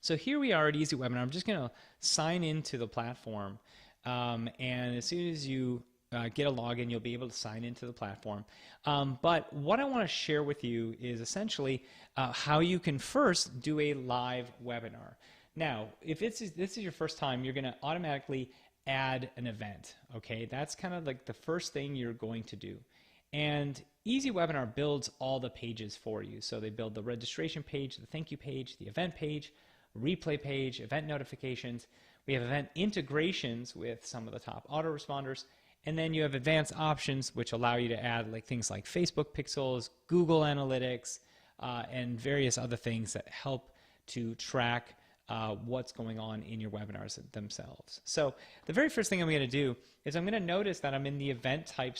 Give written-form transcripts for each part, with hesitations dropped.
So here we are at EasyWebinar. I'm just going to sign into the platform, and as soon as you get a login, you'll be able to sign into the platform. But what I want to share with you is essentially how you can first do a live webinar. Now, if this is your first time, you're going to automatically add an event. Okay, that's kind of like the first thing you're going to do. And EasyWebinar builds all the pages for you. So they build the registration page, the thank you page, the event page, replay page, event notifications. We have event integrations with some of the top autoresponders. And then you have advanced options which allow you to add like things like Facebook pixels, Google Analytics, and various other things that help to track what's going on in your webinars themselves. So the very first thing I'm going to do is I'm going to notice that I'm in the event type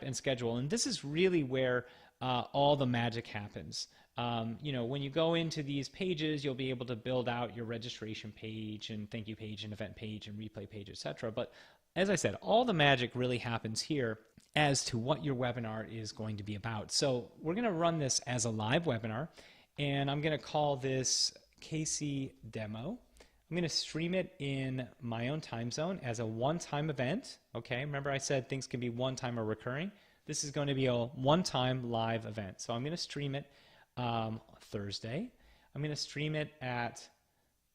and schedule, and this is really where all the magic happens. You know, when you go into these pages, you'll be able to build out your registration page and thank you page and event page and replay page, etc. But as I said, all the magic really happens here as to what your webinar is going to be about. So we're going to run this as a live webinar, and I'm going to call this KC Demo. I'm going to stream it in my own time zone as a one-time event. Okay, remember I said things can be one-time or recurring. This is going to be a one-time live event. So I'm going to stream it Thursday. I'm going to stream it at,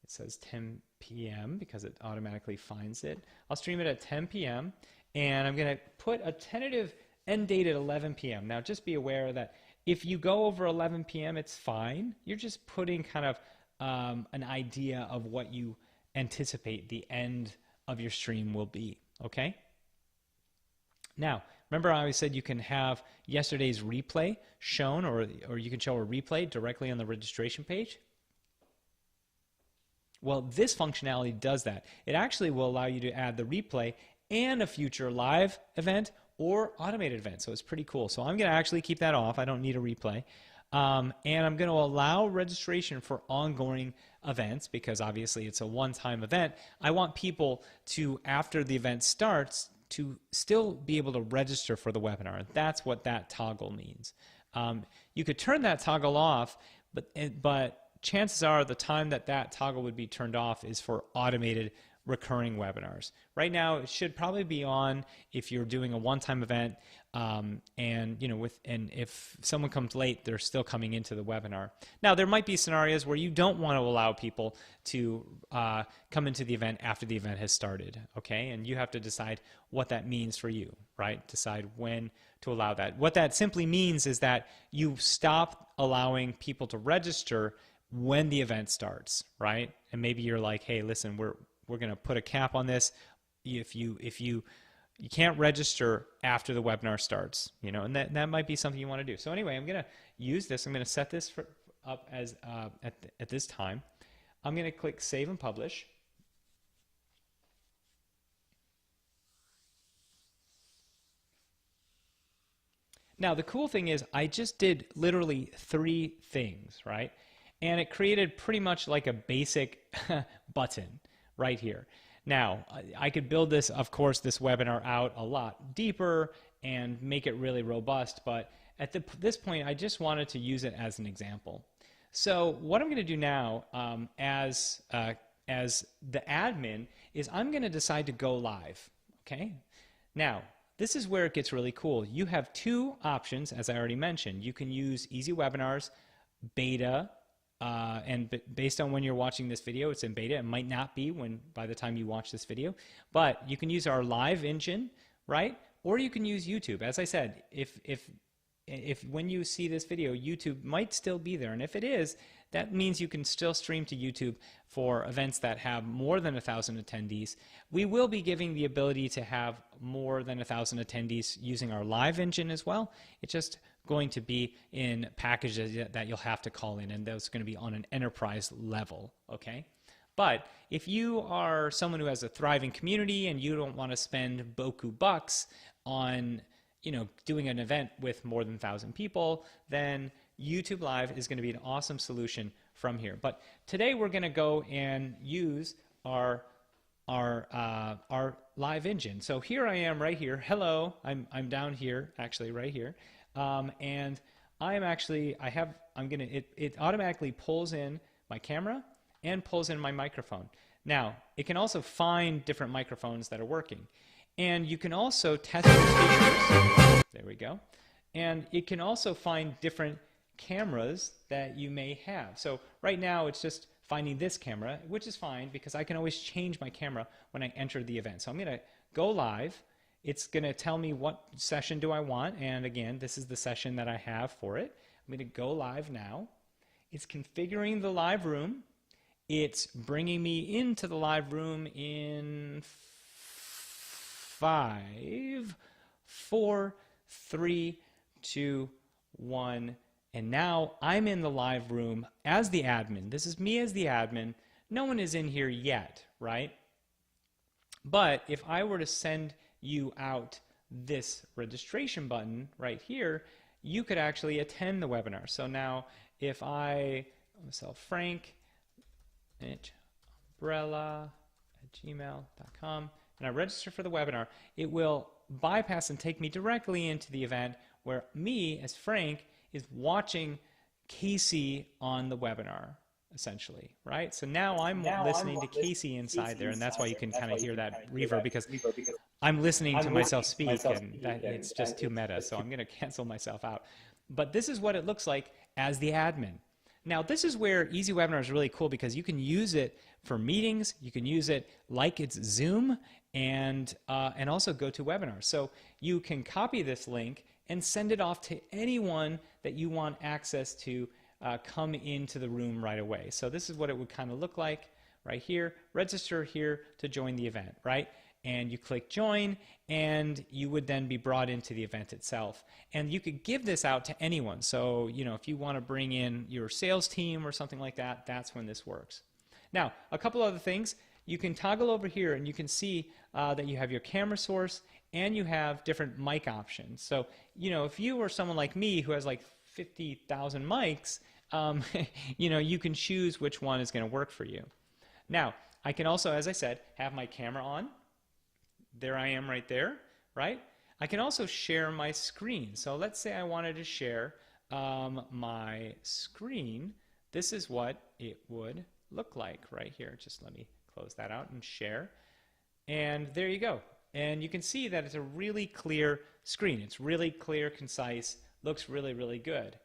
it says 10 p.m. because it automatically finds it. I'll stream it at 10 p.m. and I'm going to put a tentative end date at 11 p.m. Now just be aware that if you go over 11 p.m. it's fine. You're just putting kind of an idea of what you anticipate the end of your stream will be, okay? Now, remember I always said you can have yesterday's replay shown, or you can show a replay directly on the registration page. Well, this functionality does that. It actually will allow you to add the replay and a future live event or automated event, so it's pretty cool. So I'm going to actually keep that off. I don't need a replay. And I'm going to allow registration for ongoing events because obviously it's a one-time event. I want people to, after the event starts, to still be able to register for the webinar. That's what that toggle means. You could turn that toggle off, but chances are the time that toggle would be turned off is for automated recurring webinars. Right now it should probably be on if you're doing a one-time event, and you know, and if someone comes late, they're still coming into the webinar. Now there might be scenarios where you don't want to allow people to come into the event after the event has started, okay? And you have to decide what that means for you, right? Decide when to allow that. What that simply means is that you stop allowing people to register when the event starts, right? And maybe you're like, hey, listen, we're going to put a cap on this. If you can't register after the webinar starts, you know, and that might be something you want to do. So anyway, I'm going to use this. I'm going to set this up as at this time. I'm going to click Save and Publish. Now the cool thing is I just did literally 3 things, right? And it created pretty much like a basic button right here. Now, I could build this, of course, this webinar out a lot deeper and make it really robust, but at this point, I just wanted to use it as an example. So what I'm going to do now as the admin is I'm going to decide to go live, okay? Now, this is where it gets really cool. You have 2 options, as I already mentioned. You can use EasyWebinar's beta, and based on when you're watching this video, it's in beta. It might not be by the time you watch this video, but you can use our live engine, right? Or you can use YouTube. As I said, if when you see this video, YouTube might still be there, and if it is, that means you can still stream to YouTube for events that have more than 1,000 attendees. We will be giving the ability to have more than 1,000 attendees using our live engine as well. It's just going to be in packages that you'll have to call in, and those are going to be on an enterprise level, okay? But if you are someone who has a thriving community and you don't want to spend boku bucks on, you know, doing an event with more than 1,000 people, then YouTube Live is going to be an awesome solution from here. But today we're going to go and use our live engine. So here I am right here. Hello, I'm down here, actually right here. And I'm actually, it automatically pulls in my camera and pulls in my microphone. Now, it can also find different microphones that are working. And you can also test your speakers. There we go. And it can also find different cameras that you may have. So right now it's just finding this camera, which is fine because I can always change my camera when I enter the event. So I'm going to go live. It's going to tell me what session do I want. And again, this is the session that I have for it. I'm going to go live now. It's configuring the live room. It's bringing me into the live room in 5, 4, 3, 2, 1. And now I'm in the live room as the admin. This is me as the admin. No one is in here yet, right? But if I were to send you out this registration button right here, you could actually attend the webinar. So now if I myself Frank umbrella@gmail.com and I register for the webinar, it will bypass and take me directly into the event where me as Frank is watching Casey on the webinar, essentially, right? So now I'm listening to Casey inside there, and that's why you can kind of hear that reverb, because I'm listening to myself speak, and it's just too meta, so I'm going to cancel myself out. But this is what it looks like as the admin. Now, this is where EasyWebinar is really cool because you can use it for meetings, you can use it like it's Zoom, and also GoToWebinar. So you can copy this link and send it off to anyone that you want access to come into the room right away. So this is what it would kind of look like right here. Register here to join the event, right? And you click join, and you would then be brought into the event itself. And you could give this out to anyone. So, you know, if you want to bring in your sales team or something like that, that's when this works. Now, a couple other things. You can toggle over here and you can see that you have your camera source and you have different mic options. So, you know, if you are someone like me who has like 50,000 mics, you know, you can choose which one is going to work for you. Now, I can also, as I said, have my camera on. There I am right there, right? I can also share my screen. So let's say I wanted to share my screen. This is what it would look like right here. Just let me close that out and share. And there you go. And you can see that it's a really clear screen. It's really clear, concise, looks really, really good.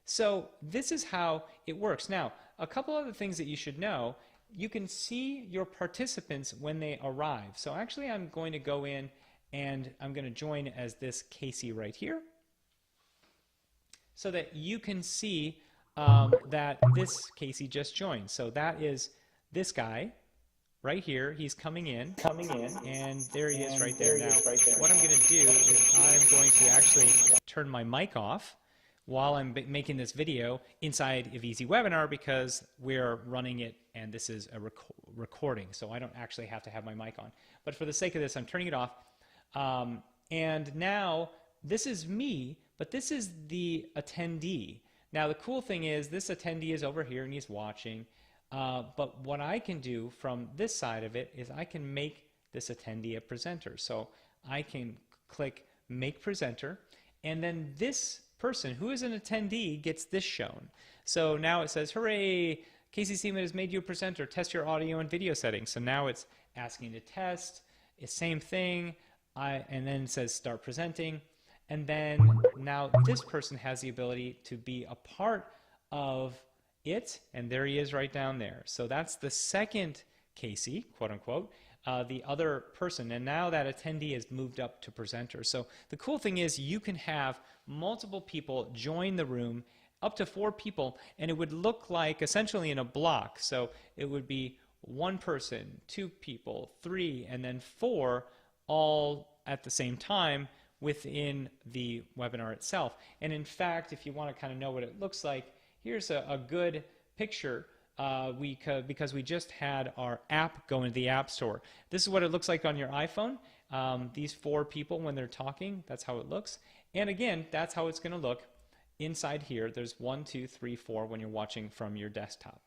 So this is how it works. Now, a couple other things that you should know. You can see your participants when they arrive. So actually I'm going to go in and I'm going to join as this Casey right here so that you can see that this Casey just joined. So that is this guy right here. He's coming in, and there he is right there. Now, what I'm going to do is I'm going to actually turn my mic off while I'm making this video inside of EasyWebinar because we're running it and this is a recording, so I don't actually have to have my mic on. But for the sake of this, I'm turning it off. And now this is me, but this is the attendee. Now the cool thing is this attendee is over here and he's watching. But what I can do from this side of it is I can make this attendee a presenter. So I can click Make Presenter, and then this person who is an attendee gets this shown. So now it says, hooray, Casey Zeman has made you a presenter. Test your audio and video settings. So now it's asking to test. It's same thing. And then it says start presenting. And then now this person has the ability to be a part of it. And there he is right down there. So that's the second Casey, quote unquote, the other person. And now that attendee has moved up to presenter. So the cool thing is you can have multiple people join the room, up to 4 people, and it would look like essentially in a block. So it would be 1 person, 2 people, 3, and then 4 all at the same time within the webinar itself. And in fact, if you want to kind of know what it looks like, here's a good picture because we just had our app go into the App Store. This is what it looks like on your iPhone. These 4 people when they're talking, that's how it looks. And again, that's how it's going to look inside here. There's 1, 2, 3, 4 when you're watching from your desktop.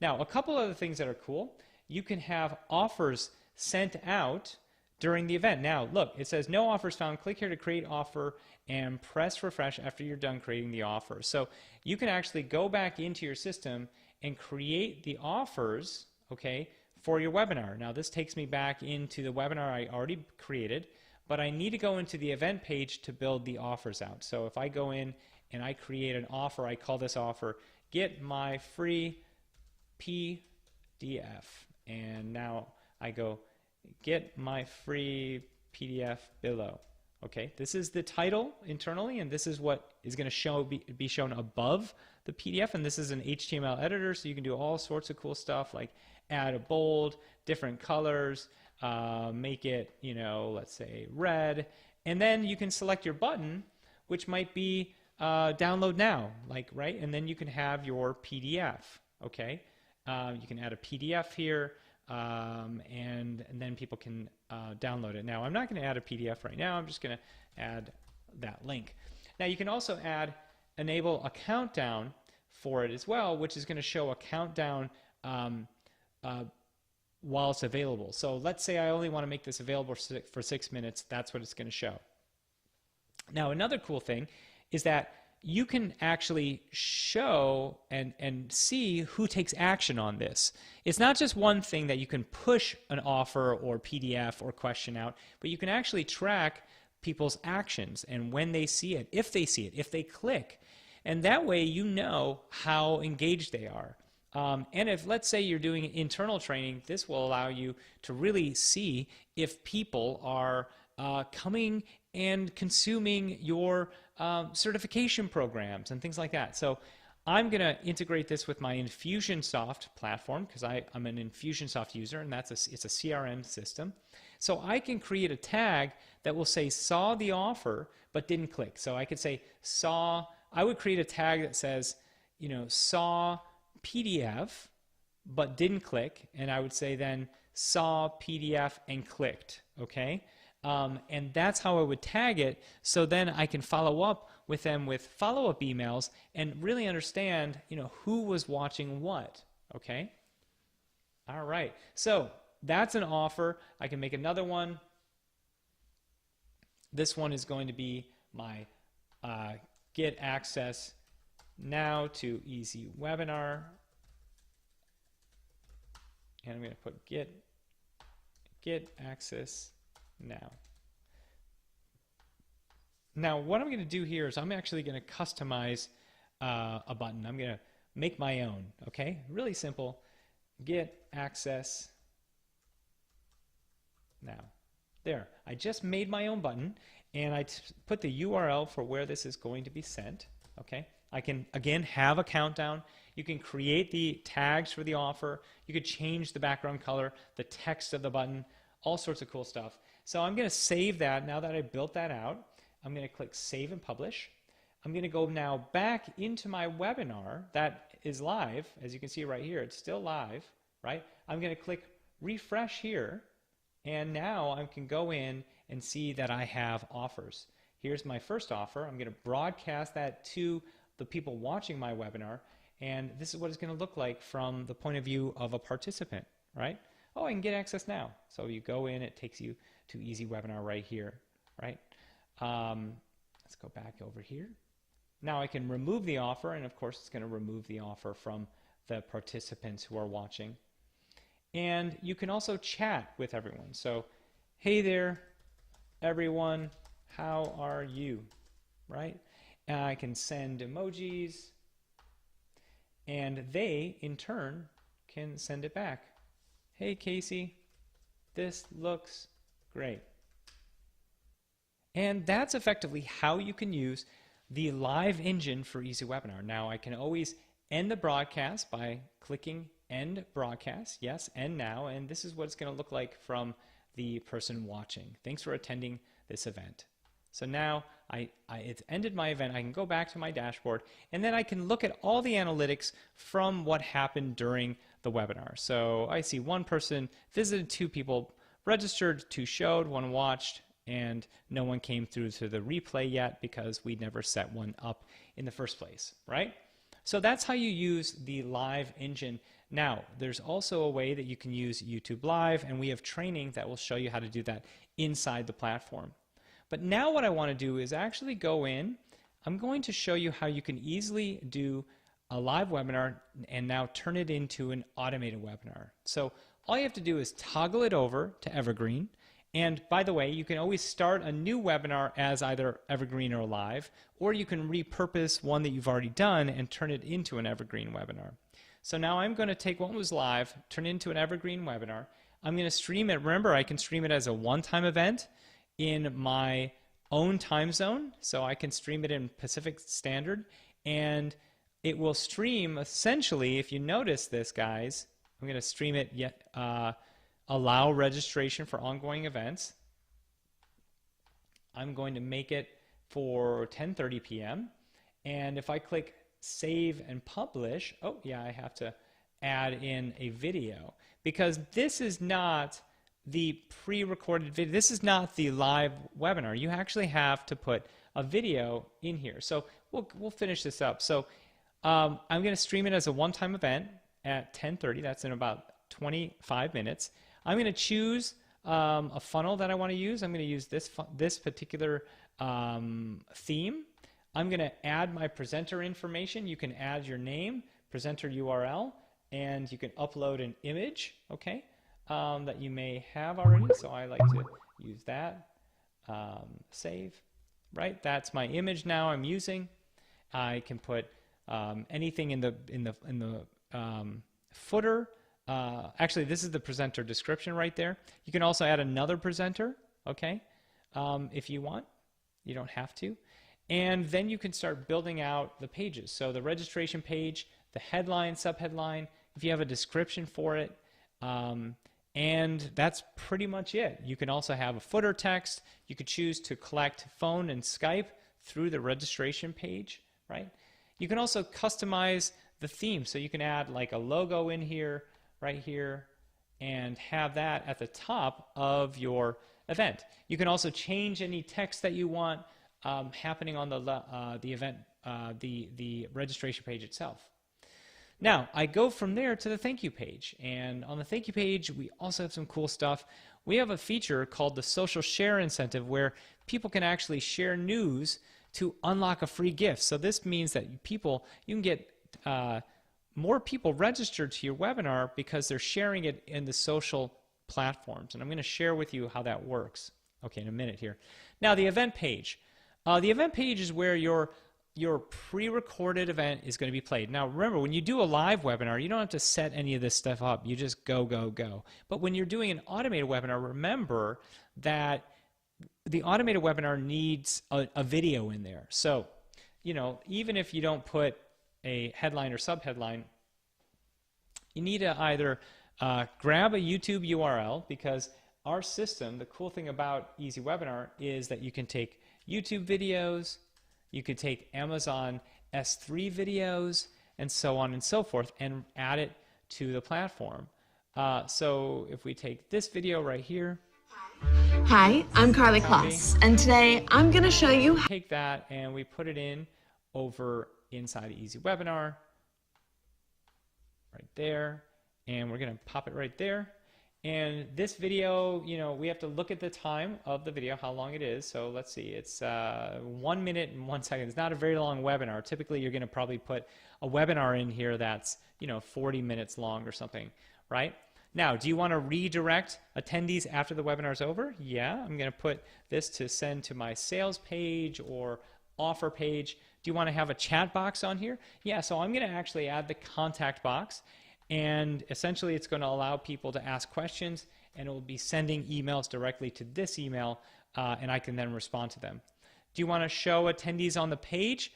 Now, a couple other things that are cool. You can have offers sent out during the event. Now, look, it says no offers found. Click here to create offer and press refresh after you're done creating the offer. So you can actually go back into your system and create the offers, okay, for your webinar. Now, this takes me back into the webinar I already created, but I need to go into the event page to build the offers out. So if I go in and I create an offer, I call this offer, get my free PDF. And now I go, get my free PDF below. Okay, this is the title internally, and this is what is going to be shown above the PDF. And this is an HTML editor, so you can do all sorts of cool stuff like add a bold, different colors, make it, you know, let's say red, and then you can select your button, which might be download now, like, right? And then you can have your PDF. Okay, you can add a PDF here. And then people can download it. Now, I'm not going to add a PDF right now. I'm just going to add that link. Now, you can also enable a countdown for it as well, which is going to show a countdown while it's available. So let's say I only want to make this available for 6 minutes. That's what it's going to show. Now, another cool thing is that you can actually show and see who takes action on this. It's not just one thing that you can push an offer or PDF or question out, but you can actually track people's actions and when they see it, if they click. And that way you know how engaged they are. And if, let's say, you're doing internal training, this will allow you to really see if people are coming and consuming your certification programs and things like that. So I'm going to integrate this with my Infusionsoft platform because I'm an Infusionsoft user, and it's a CRM system. So I can create a tag that will say saw the offer but didn't click. So I could say I would create a tag that says, you know, saw PDF but didn't click, and I would say then saw PDF and clicked, okay? And that's how I would tag it, so then I can follow up with them with follow-up emails and really understand, you know, who was watching what, okay? All right, so that's an offer. I can make another one. This one is going to be my get access now to EasyWebinar, and I'm going to put get access now. Now, what I'm going to do here is I'm actually going to customize a button. I'm going to make my own, okay? Really simple. Get access now. There. I just made my own button, and I put the URL for where this is going to be sent, okay? I can, again, have a countdown. You can create the tags for the offer. You could change the background color, the text of the button, all sorts of cool stuff. So I'm going to save that. Now that I built that out, I'm going to click Save and Publish. I'm going to go now back into my webinar that is live. As you can see right here, it's still live, right? I'm going to click Refresh here, and now I can go in and see that I have offers. Here's my first offer. I'm going to broadcast that to the people watching my webinar, and this is what it's going to look like from the point of view of a participant, right? Oh, I can get access now. So you go in, it takes you to EasyWebinar right here, right? Let's go back over here. Now I can remove the offer, and of course it's going to remove the offer from the participants who are watching. And you can also chat with everyone. So, hey there, everyone, how are you, right? And I can send emojis, and they, in turn, can send it back. Hey, Casey, this looks great. And that's effectively how you can use the live engine for EasyWebinar. Now, I can always end the broadcast by clicking End Broadcast. Yes, End Now. And this is what it's going to look like from the person watching. Thanks for attending this event. So now it's ended my event. I can go back to my dashboard, and then I can look at all the analytics from what happened during the webinar. So I see one person visited, 2 people registered, 2 showed, 1 watched, and no one came through to the replay yet because we never set one up in the first place, right? So that's how you use the live engine. Now, there's also a way that you can use YouTube Live, and we have training that will show you how to do that inside the platform. But now what I want to do is actually go in. I'm going to show you how you can easily do a live webinar and now turn it into an automated webinar. So all you have to do is toggle it over to Evergreen. And by the way, you can always start a new webinar as either Evergreen or live, or you can repurpose one that you've already done and turn it into an Evergreen webinar. So now I'm going to take what was live, turn it into an Evergreen webinar. I'm going to stream it. Remember, I can stream it as a one-time event in my own time zone. So I can stream it in Pacific Standard, and it will stream essentially, if you notice this, guys, I'm going to stream it yet. Allow registration for ongoing events. I'm going to make it for 10:30 p.m. And if I click save and publish, oh yeah, I have to add in a video because this is not the pre-recorded video. This is not the live webinar. You actually have to put a video in here. So we'll finish this up. So I'm going to stream it as a one-time event at 10:30. That's in about 25 minutes. I'm going to choose a funnel that I want to use. I'm going to use this particular theme. I'm going to add my presenter information. You can add your name, presenter URL, and you can upload an image, okay, that you may have already. So I like to use that. Save, right? That's my image now I'm using. I can put anything in the footer. Actually, this is the presenter description right there. You can also add another presenter, okay, if you want. You don't have to. And then you can start building out the pages. So the registration page, the headline, subheadline, if you have a description for it, and that's pretty much it. You can also have a footer text. You could choose to collect phone and Skype through the registration page, right? You can also customize the theme. So you can add like a logo in here, right here, and have that at the top of your event. You can also change any text that you want happening on the event, the registration page itself. Now, I go from there to the thank you page, and on the thank you page, we also have some cool stuff. We have a feature called the social share incentive where people can actually share news to unlock a free gift. So this means that you can get more people registered to your webinar because they're sharing it in the social platforms. And I'm going to share with you how that works, okay, in a minute here. Now, the event page. The event page is where your pre-recorded event is going to be played. Now, remember, when you do a live webinar, you don't have to set any of this stuff up. You just go, go, go. But when you're doing an automated webinar, remember that the automated webinar needs a video in there. So, you know, even if you don't put a headline or subheadline, you need to either grab a YouTube URL, because our system, the cool thing about EasyWebinar is that you can take YouTube videos, you could take Amazon S3 videos, and so on and so forth, and add it to the platform. So if we take this video right here. Hi, I'm Carly Kloss, and today I'm going to show you how take that and we put it in over inside EasyWebinar right there, and we're going to pop it right there. And this video, you know, we have to look at the time of the video, how long it is. So let's see, it's 1 minute and 1 second. It's not a very long webinar. Typically, you're going to probably put a webinar in here that's, you know, 40 minutes long or something, right? Now, do you want to redirect attendees after the webinar is over? Yeah, I'm going to put this to send to my sales page or offer page. Do you want to have a chat box on here? Yeah, so I'm going to actually add the contact box. And essentially, it's going to allow people to ask questions, and it will be sending emails directly to this email, and I can then respond to them. Do you want to show attendees on the page?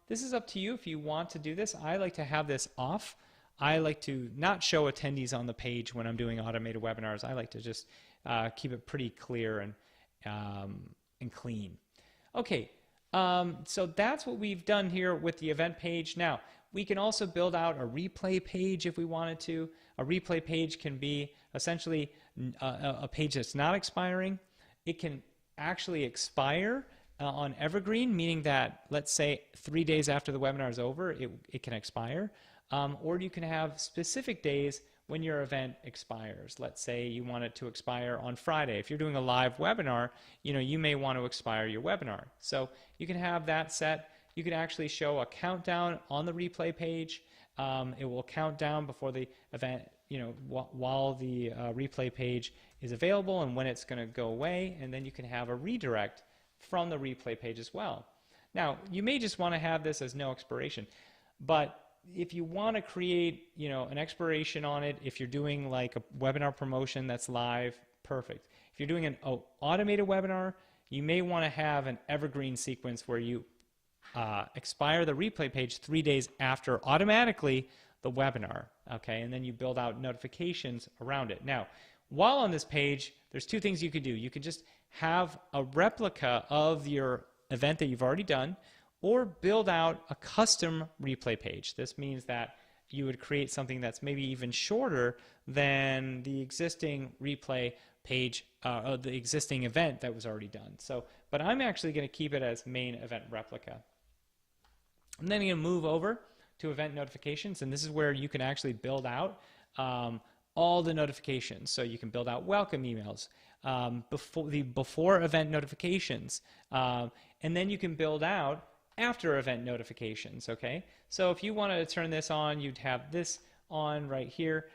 This is up to you if you want to do this. I like to have this off. I like to not show attendees on the page when I'm doing automated webinars. I like to just keep it pretty clear and clean. Okay, so that's what we've done here with the event page. Now, we can also build out a replay page if we wanted to. A replay page can be essentially a page that's not expiring. It can actually expire on Evergreen, meaning that, let's say, 3 days after the webinar is over, it can expire. Or you can have specific days when your event expires. Let's say you want it to expire on Friday. If you're doing a live webinar, you may want to expire your webinar. So you can have that set. You can actually show a countdown on the replay page. It will count down before the event, while the replay page is available and when it's going to go away, and then you can have a redirect from the replay page as well. Now, you may just want to have this as no expiration, but if you want to create, an expiration on it, if you're doing like a webinar promotion that's live, perfect. If you're doing an automated webinar, you may want to have an evergreen sequence where you expire the replay page 3 days after automatically the webinar, okay? And then you build out notifications around it. Now, while on this page, there's two things you could do. You could just have a replica of your event that you've already done, or build out a custom replay page. This means that you would create something that's maybe even shorter than the existing replay page, the existing event that was already done. But I'm actually going to keep it as main event replica. And then you're going to move over to event notifications, and this is where you can actually build out all the notifications. So you can build out welcome emails, before event notifications, and then you can build out after event notifications, okay? So if you wanted to turn this on, you'd have this on right here.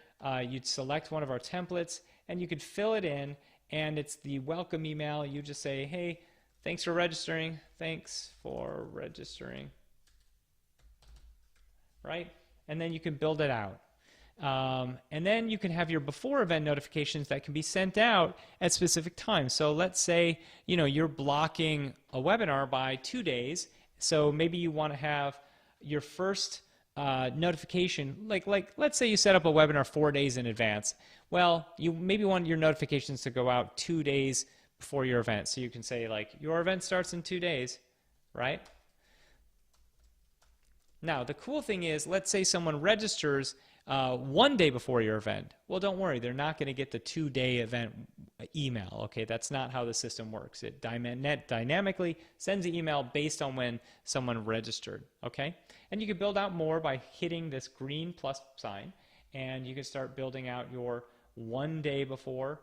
You'd select one of our templates, and you could fill it in, and it's the welcome email. You just say, hey, thanks for registering, right? And then you can build it out. And then you can have your before event notifications that can be sent out at specific times. So let's say, you're blocking a webinar by 2 days. So maybe you want to have your first notification, like let's say you set up a webinar 4 days in advance. Well, you maybe want your notifications to go out 2 days before your event. So you can say like, your event starts in 2 days, right? Now, the cool thing is, let's say someone registers 1 day before your event. Well, don't worry, they're not going to get the 2-day event email. Okay, that's not how the system works. It dynamically sends the email based on when someone registered. Okay, and you can build out more by hitting this green plus sign, and you can start building out your 1 day before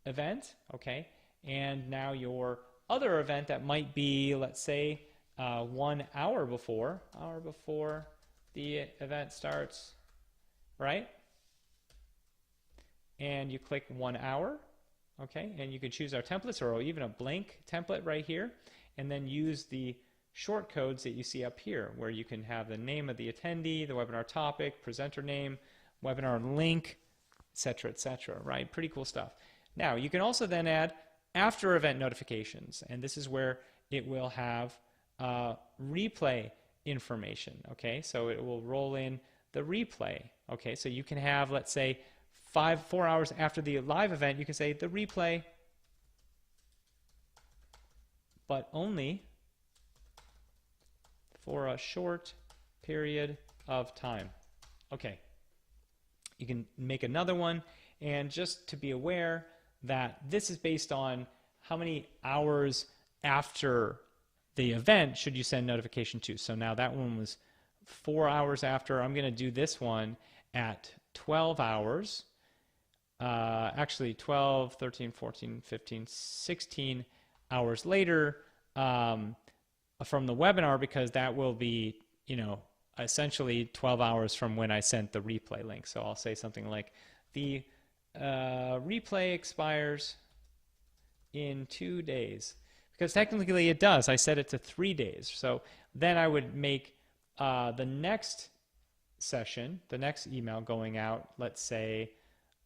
event. Okay, and now your other event that might be, let's say, 1 hour before the event starts. Right? And you click 1 hour, okay? And you can choose our templates or even a blank template right here, and then use the short codes that you see up here, where you can have the name of the attendee, the webinar topic, presenter name, webinar link, etc., right? Pretty cool stuff. Now, you can also then add after event notifications, and this is where it will have replay information, okay? So it will roll in the replay. Okay, so you can have, let's say, 4 hours after the live event, you can say the replay, but only for a short period of time. Okay, you can make another one, and just to be aware that this is based on how many hours after the event should you send notification to. So now that one was 4 hours after. I'm going to do this one at 12 hours. Actually 12, 13, 14, 15, 16 hours later from the webinar, because that will be, essentially 12 hours from when I sent the replay link. So I'll say something like the replay expires in 2 days, because technically it does. I set it to 3 days. So then I would make the next session, the next email going out, let's say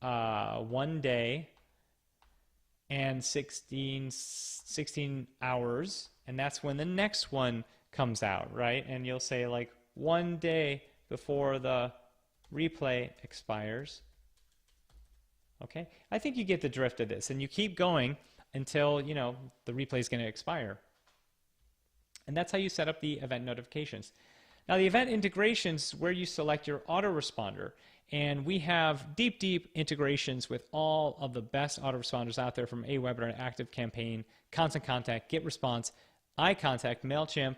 1 day and 16 hours, and that's when the next one comes out, right? And you'll say like 1 day before the replay expires. Okay, I think you get the drift of this, and you keep going until the replay is going to expire. And that's how you set up the event notifications. Now, the event integrations, where you select your autoresponder, and we have deep integrations with all of the best autoresponders out there, from AWebinar, ActiveCampaign, Constant Contact, GetResponse, iContact, MailChimp,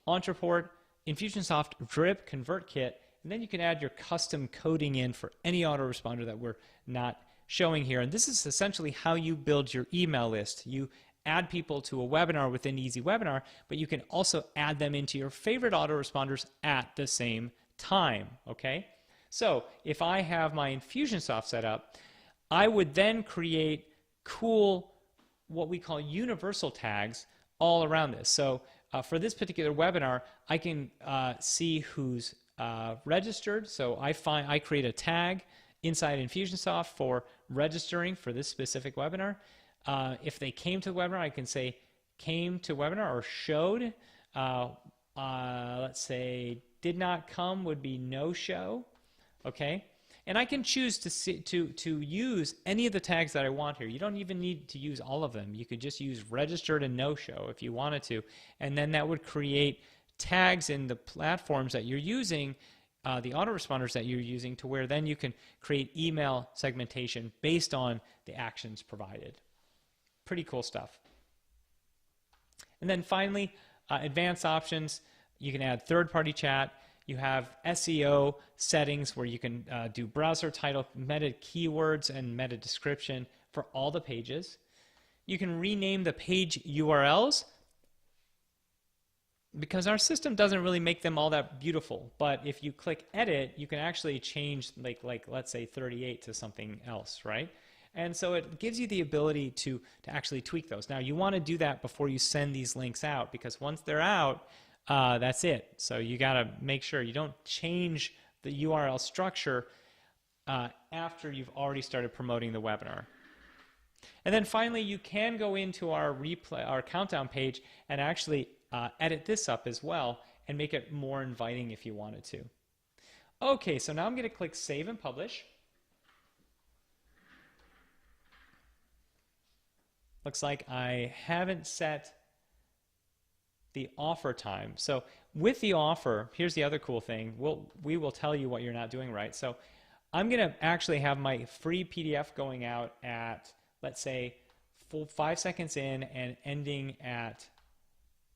Ontraport, Infusionsoft, Drip, ConvertKit, and then you can add your custom coding in for any autoresponder that we're not showing here. And this is essentially how you build your email list. You add people to a webinar within EasyWebinar, but you can also add them into your favorite autoresponders at the same time, okay? So if I have my Infusionsoft set up, I would then create cool, what we call universal tags all around this. So for this particular webinar, I can see who's registered. So I create a tag inside Infusionsoft for registering for this specific webinar. If they came to the webinar, I can say came to webinar or showed. Let's say did not come would be no show. Okay. And I can choose to use any of the tags that I want here. You don't even need to use all of them. You could just use registered and no show if you wanted to. And then that would create tags in the platforms that you're using, the autoresponders that you're using, to where then you can create email segmentation based on the actions provided. Pretty cool stuff. And then finally, advanced options. You can add third-party chat. You have SEO settings where you can do browser title, meta keywords, and meta description for all the pages. You can rename the page URLs because our system doesn't really make them all that beautiful. But if you click edit, you can actually change like let's say 38 to something else, right? And so it gives you the ability to actually tweak those. Now you want to do that before you send these links out, because once they're out, that's it. So you got to make sure you don't change the URL structure after you've already started promoting the webinar. And then finally, you can go into our replay, our countdown page, and actually edit this up as well and make it more inviting if you wanted to. Okay, so now I'm going to click Save and Publish. Looks like I haven't set the offer time. So with the offer, here's the other cool thing. We will tell you what you're not doing right. So I'm going to actually have my free PDF going out at, let's say, 5 seconds in and ending at,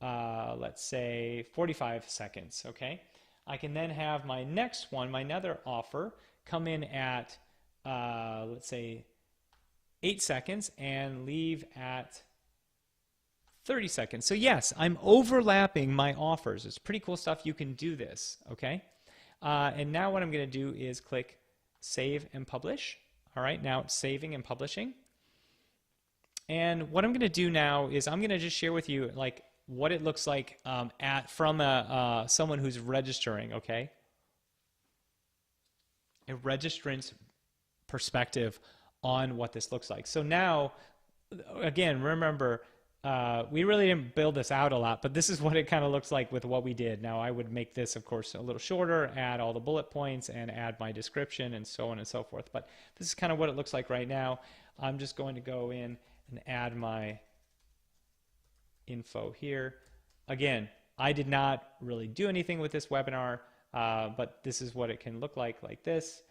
let's say, 45 seconds, okay? I can then have my next one, my another offer, come in at, let's say, 8 seconds and leave at 30 seconds. So yes, I'm overlapping my offers. It's pretty cool stuff. You can do this, okay? And now what I'm going to do is click Save and Publish. All right, now it's saving and publishing. And what I'm going to do now is I'm going to just share with you like what it looks like from someone who's registering, okay? A registrant's perspective on what this looks like. So now, again, remember, we really didn't build this out a lot, but this is what it kind of looks like with what we did. Now, I would make this, of course, a little shorter, add all the bullet points, and add my description, and so on and so forth. But this is kind of what it looks like right now. I'm just going to go in and add my info here. Again, I did not really do anything with this webinar, but this is what it can look like this.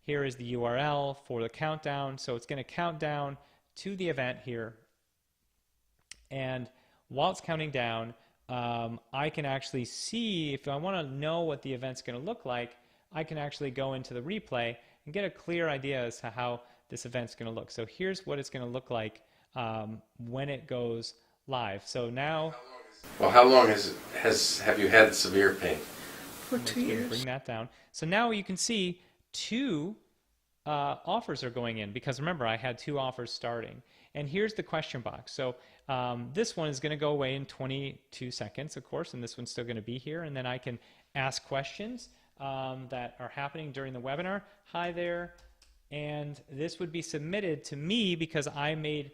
Here is the URL for the countdown. So it's going to count down to the event here. And while it's counting down, I can actually see, if I want to know what the event's going to look like, I can actually go into the replay and get a clear idea as to how this event's going to look. So here's what it's going to look like when it goes live. So now... Well, how long have you had severe pain? For 2 years. Bring that down. So now you can see 2 offers are going in, because remember, I had 2 offers starting. And here's the question box. So this one is going to go away in 22 seconds, of course, and this one's still going to be here. And then I can ask questions that are happening during the webinar. Hi there. And this would be submitted to me because I made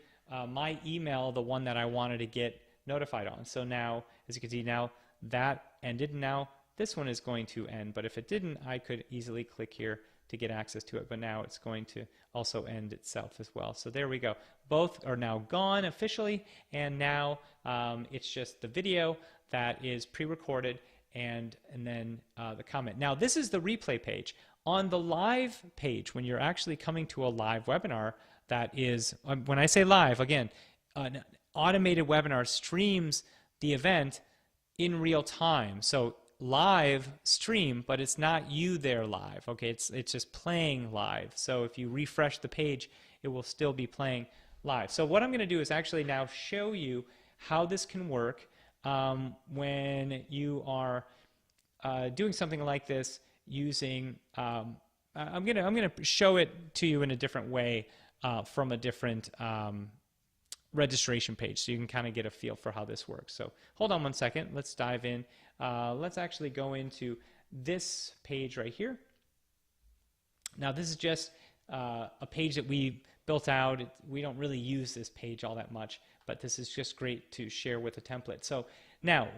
my email the one that I wanted to get notified on. So now, as you can see, now that ended. Now this one is going to end. But if it didn't, I could easily click here to get access to it. But now it's going to also end itself as well. So there we go. Both are now gone officially, and now it's just the video that is pre-recorded and then the comment. Now this is the replay page. On the live page, when you're actually coming to a live webinar, that is, when I say live, again, an automated webinar streams the event in real time. So live stream, but it's not you there live. Okay, it's just playing live. So if you refresh the page, it will still be playing live. So what I'm going to do is actually now show you how this can work when you are doing something like this using. I'm gonna show it to you in a different way from a different registration page, so you can kind of get a feel for how this works. So hold on one second. Let's dive in. Let's actually go into this page right here. Now this is just a page that we built out. We don't really use this page all that much, but this is just great to share with a template. So now,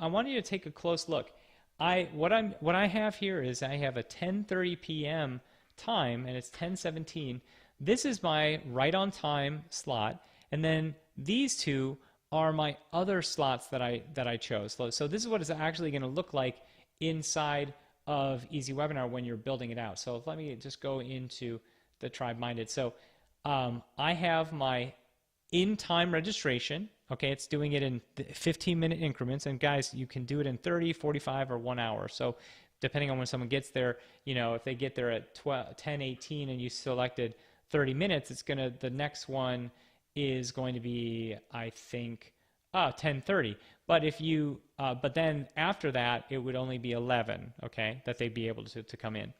I want you to take a close look. What I have here is I have a 10:30 p.m. time, and it's 10:17. This is my right on time slot, and then these two are my other slots that I chose. So this is what it's actually going to look like inside of EasyWebinar when you're building it out. So let me just go into the Tribe Minded. So I have my in-time registration. Okay, it's doing it in 15-minute increments, and guys, you can do it in 30, 45, or 1 hour. So depending on when someone gets there, if they get there at 10:18 and you selected 30 minutes, the next one is going to be, I think, 10:30. But but then after that, it would only be 11. Okay, that they'd be able to come in.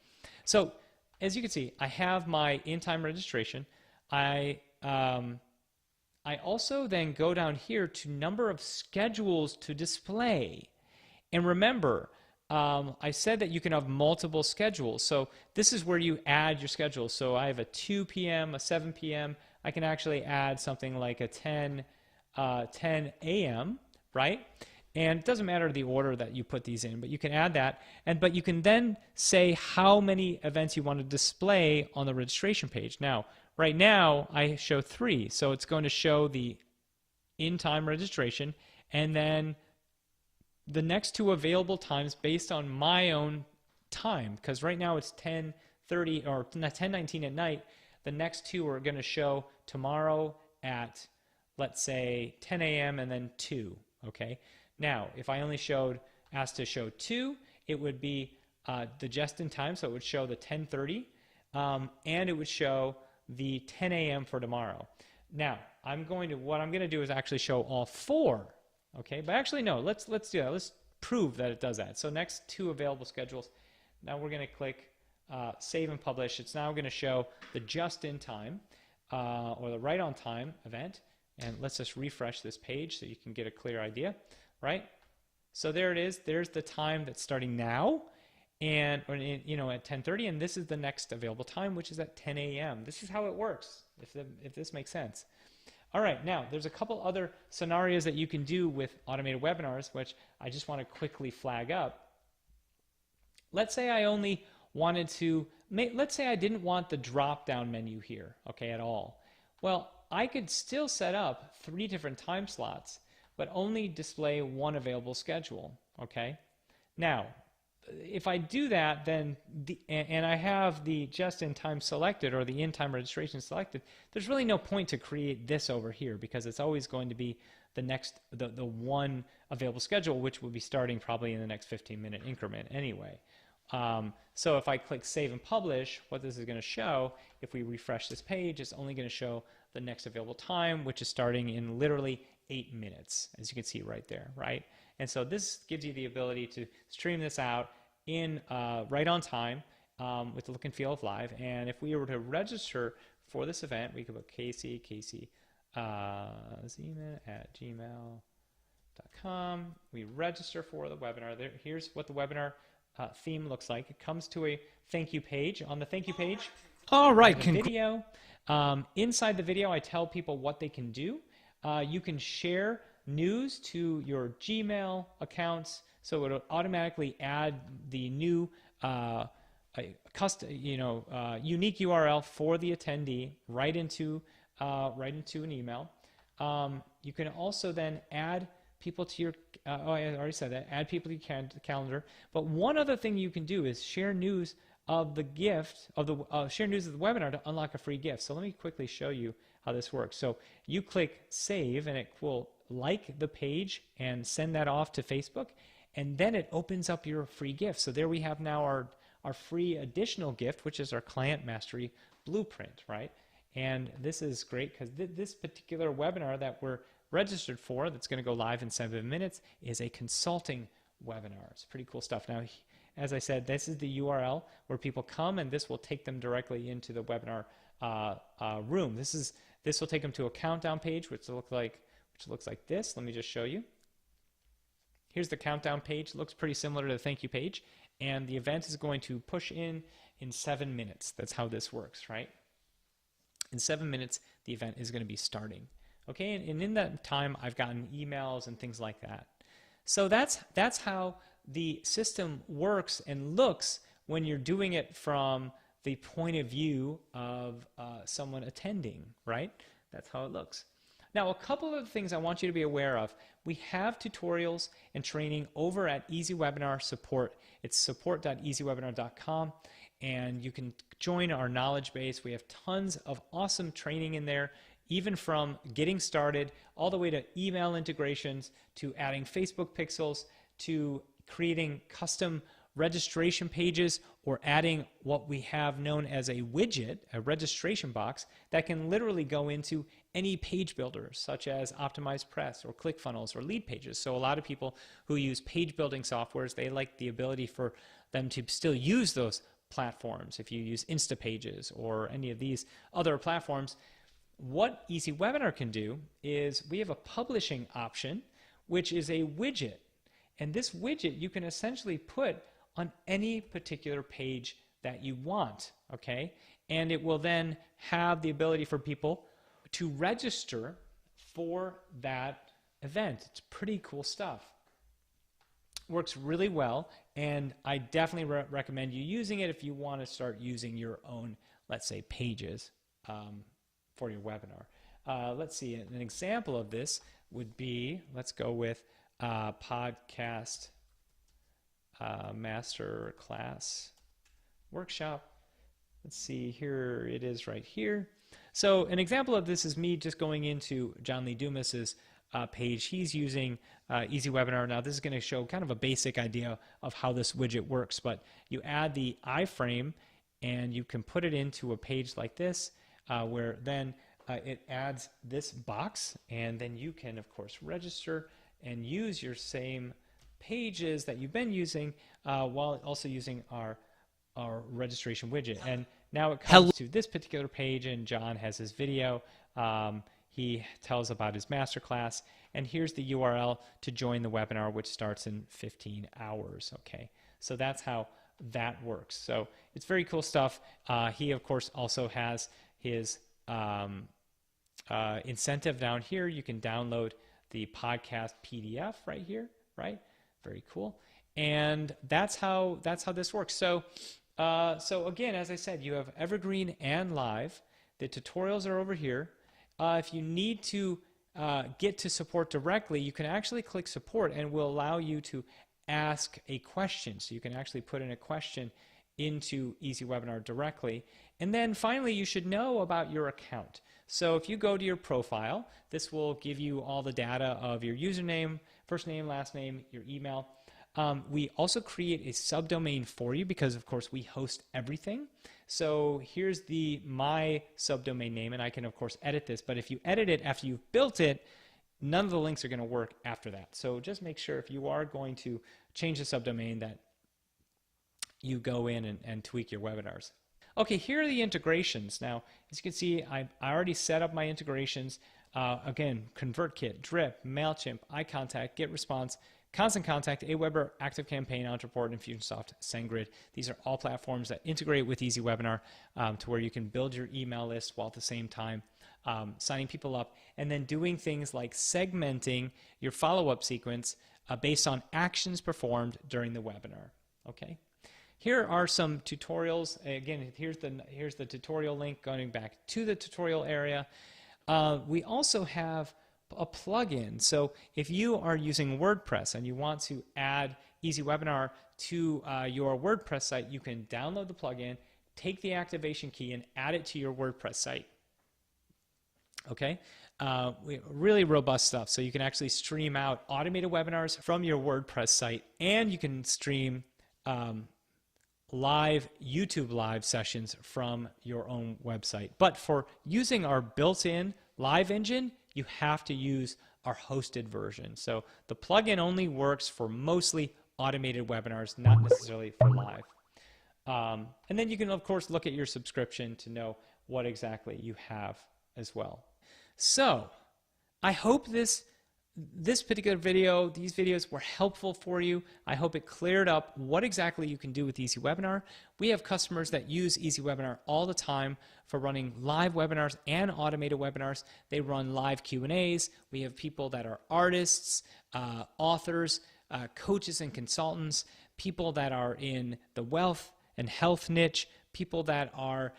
So as you can see, I have my in-time registration. I also then go down here to number of schedules to display. And remember, I said that you can have multiple schedules. So this is where you add your schedules. So I have a 2 p.m., a 7 p.m. I can actually add something like a 10 a.m., right? And it doesn't matter the order that you put these in, but you can add that. But you can then say how many events you want to display on the registration page. Now, right now, I show 3. So it's going to show the in-time registration and then the next 2 available times based on my own time. Because right now it's 10:30 or 10:19 at night. The next 2 are going to show tomorrow at, let's say, 10 a.m. and then 2. Okay. Now, if I only asked to show 2, it would be the just-in-time. So it would show the 10:30 and it would show the 10 a.m. for tomorrow. Now, what I'm going to do is actually show all 4. Okay, but actually no, let's do that. Let's prove that it does that. So next 2 available schedules. Now we're going to click Save and Publish. It's now going to show the just-in-time or the right-on-time event. And let's just refresh this page so you can get a clear idea, right? So there it is. There's the time that's starting now. And at 10:30, and this is the next available time, which is at 10 a.m. This is how it works, if this makes sense. All right, now there's a couple other scenarios that you can do with automated webinars, which I just want to quickly flag up. Let's say I only wanted to, let's say I didn't want the drop-down menu here, okay, at all. Well, I could still set up 3 different time slots, but only display 1 available schedule, okay? Now, if I do that, then and I have the just-in-time selected or the in-time registration selected, there's really no point to create this over here because it's always going to be the one available schedule, which will be starting probably in the next 15-minute increment anyway. So if I click Save and Publish, what this is going to show, if we refresh this page, it's only going to show the next available time, which is starting in literally 8 minutes, as you can see right there, right? And so this gives you the ability to stream this out in right on time with the look and feel of live. And if we were to register for this event, we could put Casey Zeman at gmail.com. We register for the webinar. Here's what the webinar theme looks like. It comes to a thank you page. On the thank you page, all right, video. Inside the video, I tell people what they can do. You can share news to your Gmail accounts, so it'll automatically add the new unique URL for the attendee right into an email. You can also then add people to your I already said that, add people to your calendar. But one other thing you can do is share news of the gift of the share news of the webinar to unlock a free gift. So let me quickly show you how this works. So you click save and it will like the page and send that off to Facebook, and then it opens up your free gift. So there we have now our free additional gift, which is our Client Mastery Blueprint, right? And this is great because this particular webinar that we're registered for, that's going to go live in 7 minutes, is a consulting webinar. It's pretty cool stuff. Now, as I said, this is the URL where people come, and this will take them directly into the webinar room. This will take them to a countdown page, which looks like this. Let me just show you. Here's the countdown page. It looks pretty similar to the thank you page, and the event is going to push in 7 minutes. That's how this works, right? In 7 minutes, the event is going to be starting. Okay, and in that time, I've gotten emails and things like that. So that's how the system works and looks when you're doing it from the point of view of someone attending, right? That's how it looks. Now, a couple of things I want you to be aware of. We have tutorials and training over at EasyWebinar support. It's support.easywebinar.com, and you can join our knowledge base. We have tons of awesome training in there, even from getting started all the way to email integrations, to adding Facebook pixels, to creating custom registration pages, or adding what we have known as a widget, a registration box, that can literally go into any page builder, such as OptimizePress or ClickFunnels or Leadpages. So a lot of people who use page building softwares, they like the ability for them to still use those platforms. If you use Instapages or any of these other platforms, what EasyWebinar can do is we have a publishing option, which is a widget. And this widget you can essentially put on any particular page that you want, okay? And it will then have the ability for people to register for that event. It's pretty cool stuff. Works really well, and I definitely recommend you using it if you want to start using your own, let's say, pages for your webinar. Let's see, an example of this would be, let's go with podcast master class workshop. Let's see, here it is right here. So an example of this is me just going into John Lee Dumas's page. He's using EasyWebinar. Now this is going to show kind of a basic idea of how this widget works, but you add the iframe and you can put it into a page like this where then it adds this box, and then you can of course register and use your same pages that you've been using while also using our registration widget. And now it comes to this particular page, and John has his video. He tells about his masterclass, and here's the URL to join the webinar, which starts in 15 hours. Okay, so that's how that works. So it's very cool stuff. He of course also has his incentive down here. You can download the podcast PDF right here, right? Very cool. And that's how this works. So again, as I said, you have Evergreen and Live. The tutorials are over here. If you need to get to support directly, you can actually click support, and will allow you to ask a question. So you can actually put in a question into EasyWebinar directly. And then finally, you should know about your account. So if you go to your profile, this will give you all the data of your username, first name, last name, your email. We also create a subdomain for you because, of course, we host everything. So here's my subdomain name, and I can, of course, edit this. But if you edit it after you've built it, none of the links are going to work after that. So just make sure if you are going to change the subdomain that you go in and tweak your webinars. Okay, here are the integrations. Now, as you can see, I already set up my integrations. Again, ConvertKit, Drip, MailChimp, iContact, GetResponse, Constant Contact, Aweber, ActiveCampaign, Ontraport, Infusionsoft, SendGrid. These are all platforms that integrate with EasyWebinar to where you can build your email list while at the same time signing people up, and then doing things like segmenting your follow-up sequence based on actions performed during the webinar. Okay. Here are some tutorials. Again, here's the tutorial link going back to the tutorial area. We also have a plugin. So if you are using WordPress and you want to add EasyWebinar to your WordPress site, you can download the plugin, take the activation key, and add it to your WordPress site. Okay, really robust stuff. So you can actually stream out automated webinars from your WordPress site, and you can stream live YouTube live sessions from your own website. But for using our built-in live engine, you have to use our hosted version. So the plugin only works for mostly automated webinars, not necessarily for live. And then you can, of course, look at your subscription to know what exactly you have as well. So I hope this particular video, these videos were helpful for you. I hope it cleared up what exactly you can do with EasyWebinar. We have customers that use EasyWebinar all the time for running live webinars and automated webinars. They run live Q&As. We have people that are artists, authors, coaches and consultants, people that are in the wealth and health niche, people that are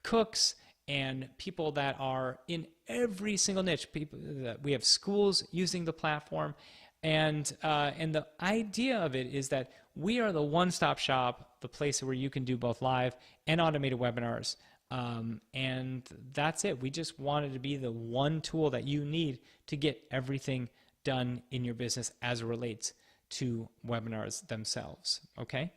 cooks, and people that are in every single niche. People that we have schools using the platform, and the idea of it is that we are the one-stop shop, the place where you can do both live and automated webinars, and that's it. We just wanted to be the one tool that you need to get everything done in your business as it relates to webinars themselves. Okay.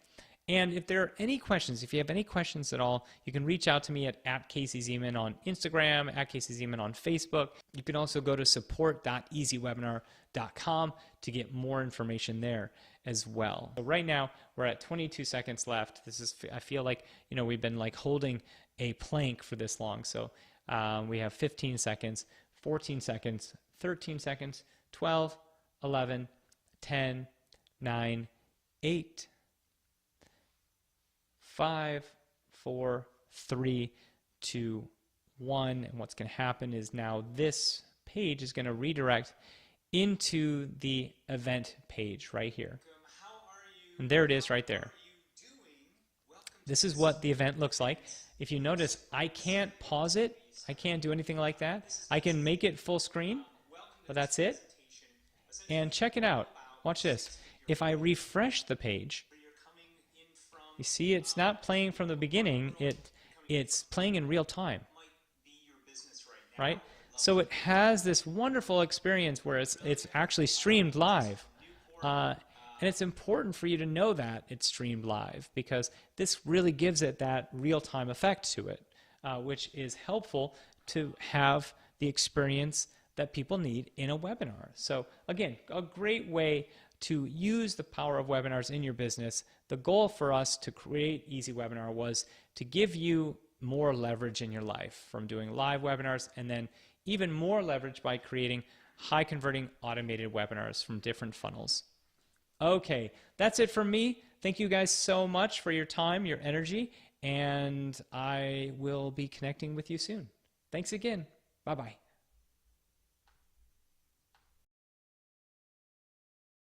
And if there are any questions, if you have any questions at all, you can reach out to me at Casey Zeman on Instagram, at Casey Zeman on Facebook. You can also go to support.easywebinar.com to get more information there as well. So right now, we're at 22 seconds left. I feel like, we've been like holding a plank for this long. So we have 15 seconds, 14 seconds, 13 seconds, 12, 11, 10, 9, 8, 5, 4, 3, 2, 1. And what's going to happen is now this page is going to redirect into the event page right here. And there it is right there. This is what the event looks like. If you notice, I can't pause it. I can't do anything like that. I can make it full screen, but that's it. And check it out. Watch this. If I refresh the page, you see, it's not playing from the beginning. It's playing in real time, right? So it has this wonderful experience where it's actually streamed live. And it's important for you to know that it's streamed live, because this really gives it that real-time effect to it, which is helpful to have the experience that people need in a webinar. So again, a great way to use the power of webinars in your business. The goal for us to create EasyWebinar was to give you more leverage in your life from doing live webinars, and then even more leverage by creating high converting automated webinars from different funnels. Okay, that's it from me. Thank you guys so much for your time, your energy, and I will be connecting with you soon. Thanks again. Bye-bye.